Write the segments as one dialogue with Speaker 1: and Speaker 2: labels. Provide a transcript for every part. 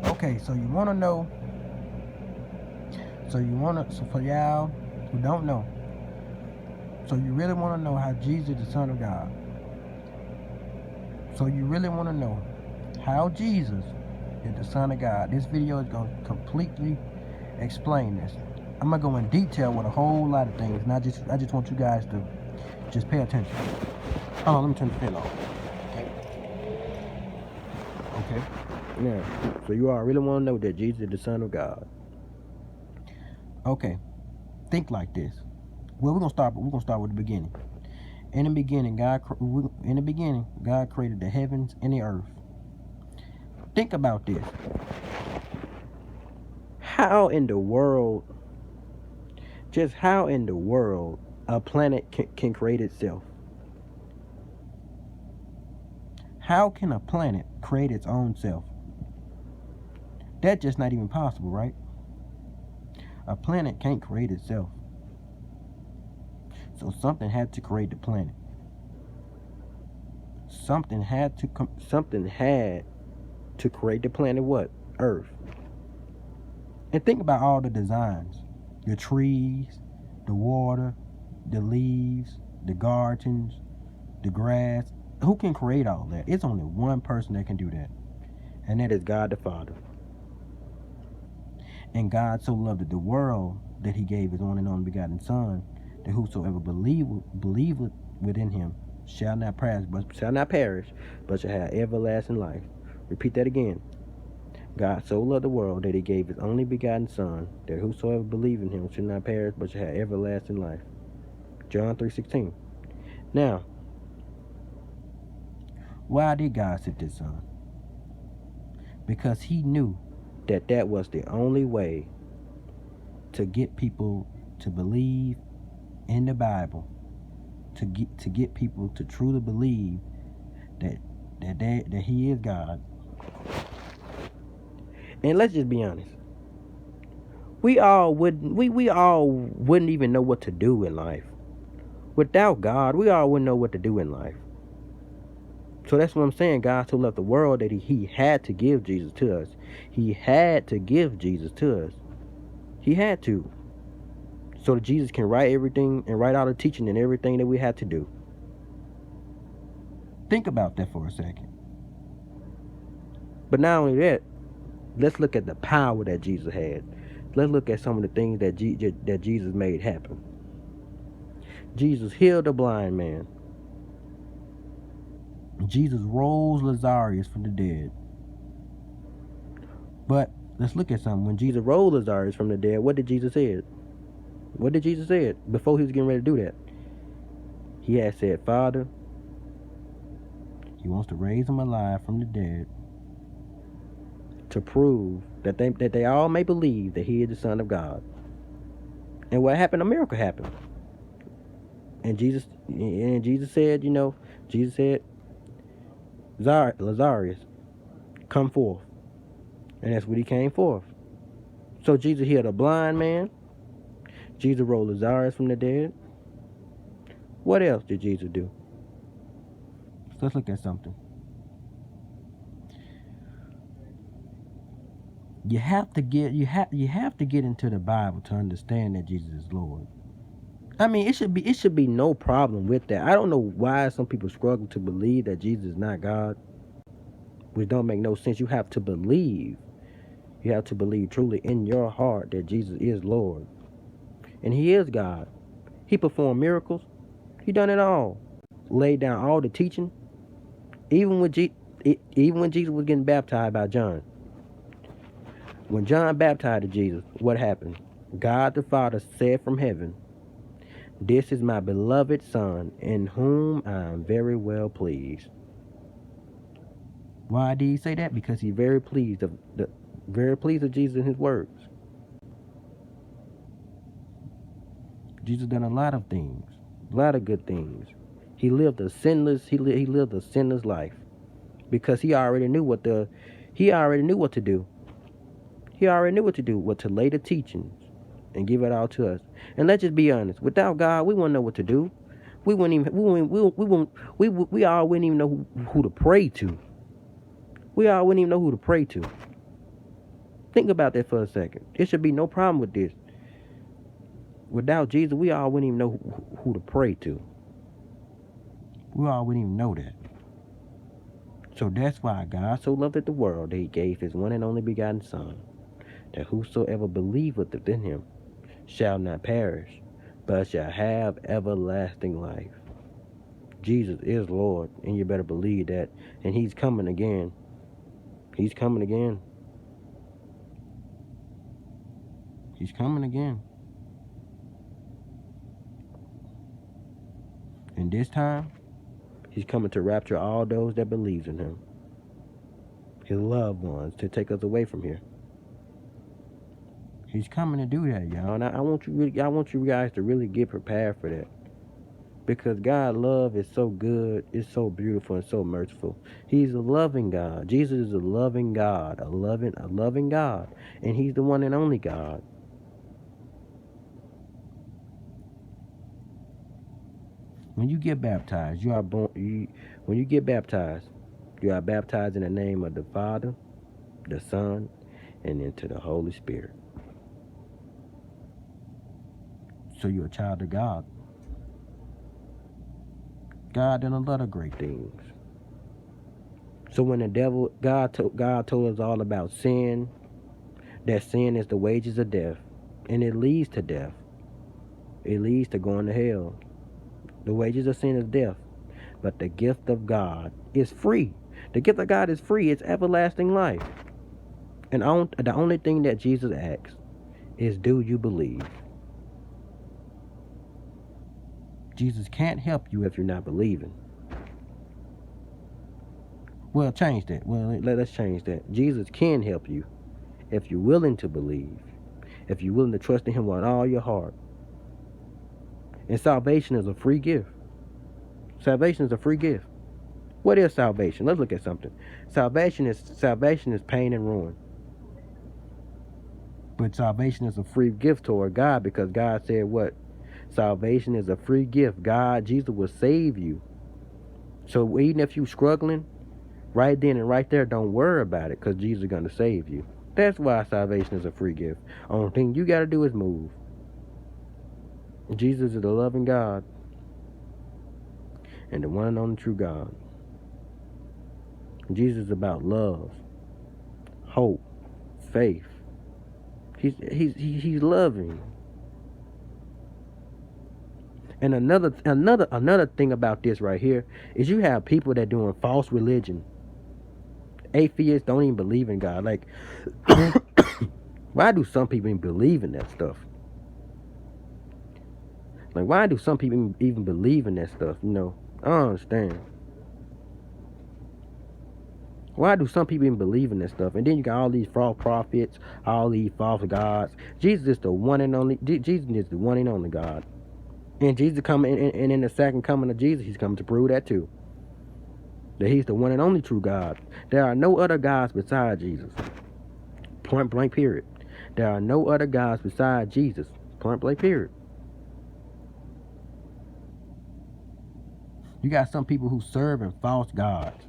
Speaker 1: Okay, so you want to know, so for y'all who don't know, so you really want to know how Jesus is the Son of God. So you really want to know how Jesus is the Son of God. This video is going to completely explain this. I'm going to go in detail with a whole lot of things, and I just want you guys to just pay attention. Oh, let me turn the fan off. Okay. Okay. Now, so you all really want to know that Jesus is the Son of God. Okay. Think like this. Well, we're gonna start with the beginning. In the beginning, God created the heavens and the earth. Think about this. How in the world, a planet can create itself? How can a planet create its own self? That's just not even possible, right? A planet can't create itself. So something had to create the planet. Something had to create the planet what? Earth. And think about all the designs. The trees, the water, the leaves, the gardens, the grass. Who can create all that? It's only one person that can do that. And that is God the Father. And God so loved the world that he gave his one and only begotten Son, that whosoever believeth within him shall not perish, but shall have everlasting life. Repeat that again. God so loved the world that he gave his only begotten Son, that whosoever believe in him should not perish, but shall have everlasting life. John 3:16. Now, why did God send his Son? Because he knew that that was the only way to get people to believe in the Bible, to get people to truly believe that he is God. And let's just be honest. We all wouldn't even know what to do in life. Without God, we all wouldn't know what to do in life. So that's what I'm saying. God so loved the world that he had to give Jesus to us. He had to give Jesus to us. He had to. So that Jesus can write everything and write all the teaching and everything that we had to do. Think about that for a second. But not only that, let's look at the power that Jesus had. Let's look at some of the things that Jesus made happen. Jesus healed a blind man. Jesus rose Lazarus from the dead. But let's look at something. When Jesus rose Lazarus from the dead, what did Jesus say? What did Jesus say before he was getting ready to do that? He had said, Father, he wants to raise him alive from the dead to prove that they all may believe that he is the Son of God. And what happened? A miracle happened. And Jesus said, Jesus said, Lazarus, come forth. And that's what he came forth. So Jesus healed a blind man. Jesus rose Lazarus from the dead. What else did Jesus do? So let's look at something. You have to get into the Bible to understand that Jesus is Lord. I mean, it should be no problem with that. I don't know why some people struggle to believe that Jesus is not God, which don't make no sense. You have to believe truly in your heart that Jesus is Lord, and he is God. He performed miracles. He done it all. Laid down all the teaching. Even when Jesus was getting baptized by John. When John baptized Jesus, what happened? God the Father said from heaven, "This is my beloved Son, in whom I am very well pleased." Why did he say that? Because he's very pleased of Jesus and his words. Jesus done a lot of things, a lot of good things. He lived a sinless life because he already knew what to do. He already knew what to do, what to lay the teachings and give it all to us. And let's just be honest. Without God, we wouldn't know what to do. We all wouldn't even know who to pray to. We all wouldn't even know who to pray to. Think about that for a second. There should be no problem with this. Without Jesus, we all wouldn't even know who to pray to. We all wouldn't even know that. So that's why God so loved the world that he gave his one and only begotten Son, that whosoever believeth in him shall not perish, but shall have everlasting life. Jesus is Lord, and you better believe that. And he's coming again. He's coming again. He's coming again. And this time, he's coming to rapture all those that believe in him, his loved ones, to take us away from here. He's coming to do that, y'all. And I want you guys to really get prepared for that. Because God's love is so good, it's so beautiful and so merciful. He's a loving God. Jesus is a loving God, a loving God. And he's the one and only God. When you get baptized, you are baptized in the name of the Father, the Son, and into the Holy Spirit. So you're a child of God. God done a lot of great things. So when God told us all about sin, that sin is the wages of death, and it leads to death. It leads to going to hell. The wages of sin is death, but the gift of God is free. The gift of God is free. It's everlasting life. And the only thing that Jesus asks is, do you believe? Jesus can't help you if you're not believing. Well, change that. Well, let's change that. Jesus can help you if you're willing to believe, if you're willing to trust in him with all your heart. And salvation is a free gift. Salvation is a free gift. What is salvation? Let's look at something. Salvation is pain and ruin. But salvation is a free gift toward God, because God said what? Salvation is a free gift. Jesus will save you. So even if you're struggling, right then and right there, don't worry about it, because Jesus is going to save you. That's why salvation is a free gift. Only thing you got to do is move. Jesus is the loving God and the one and only true God. Jesus is about love, hope, faith. He's loving. And another thing about this right here is you have people that doing false religion. Atheists don't even believe in God. Like, why do some people even believe in that stuff? Like, why do some people even believe in that stuff? I don't understand. Why do some people even believe in that stuff? And then you got all these false prophets, all these false gods. Jesus is the one and only. Jesus is the one and only God. And Jesus coming, and in the second coming of Jesus, he's coming to prove that too. That he's the one and only true God. There are no other gods besides Jesus. Point blank period. There are no other gods besides Jesus. Point blank period. You got some people who serve in false gods.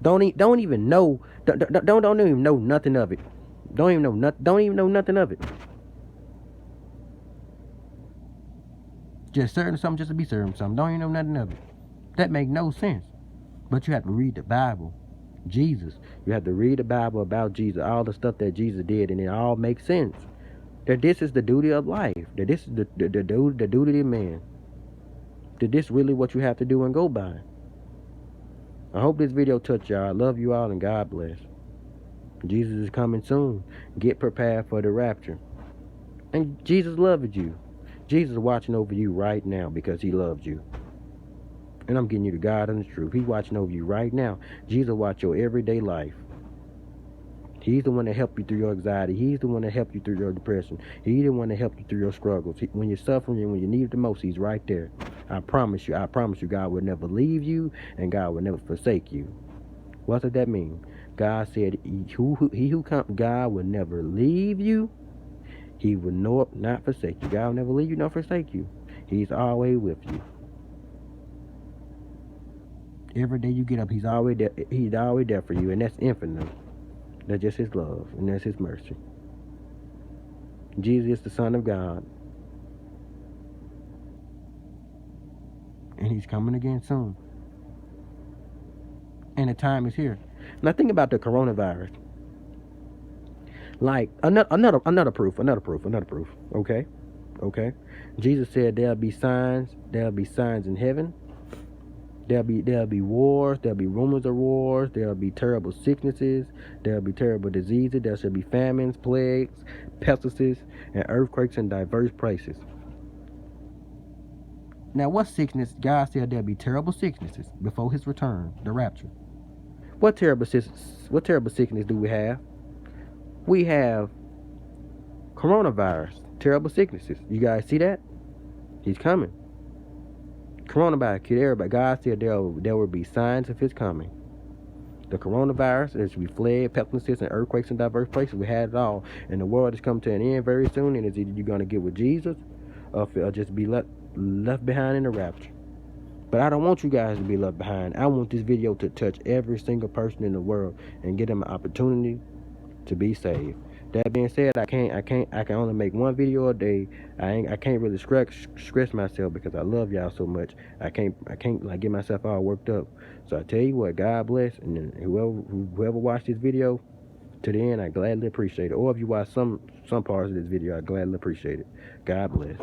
Speaker 1: Don't even know. Don't even know nothing of it. Don't even know nothing of it. Just serving something just to be serving something. Don't even know nothing of it. That make no sense. But you have to read the Bible. Jesus. You have to read the Bible about Jesus. All the stuff that Jesus did, and it all makes sense. That this is the duty of life. That this is the duty of man. That this really what you have to do and go by. I hope this video touched y'all. I love you all and God bless. Jesus is coming soon. Get prepared for the rapture. And Jesus loves you. Jesus is watching over you right now because he loves you. And I'm getting you the God and the truth. He's watching over you right now. Jesus watch your everyday life. He's the one that helped you through your anxiety. He's the one that helped you through your depression. He's the one that helped you through your struggles. When you're suffering and when you need it the most, he's right there. I promise you, God will never leave you and God will never forsake you. What does that mean? God said, God will never leave you. He will not forsake you. God will never leave you nor forsake you. He's always with you. Every day you get up, he's always there for you, and that's infinite. That's just his love, and that's his mercy. Jesus is the Son of God, and he's coming again soon. And the time is here. Now think about the coronavirus. Like another proof. Okay. Jesus said there'll be signs in heaven. There'll be wars, there'll be rumors of wars, there'll be terrible sicknesses, there'll be terrible diseases, there shall be famines, plagues, pestilences, and earthquakes in diverse places. Now what sickness? God said there'll be terrible sicknesses before his return, the rapture. What terrible sickness do we have? We have coronavirus, terrible sicknesses. You guys see that? He's coming. Coronavirus killed everybody. God said there will be signs of his coming. The coronavirus, there should be flood, pestilences, and earthquakes in diverse places. We had it all. And the world is coming to an end very soon. And it's either you're going to get with Jesus or just be left behind in the rapture. But I don't want you guys to be left behind. I want this video to touch every single person in the world and give them an opportunity to be saved. That being said, I can only make one video a day. I can't really stress myself because I love y'all so much. I can't like get myself all worked up. So I tell you what, God bless, and then whoever watched this video to the end, I gladly appreciate it. Or if you watch some parts of this video, I gladly appreciate it. God bless.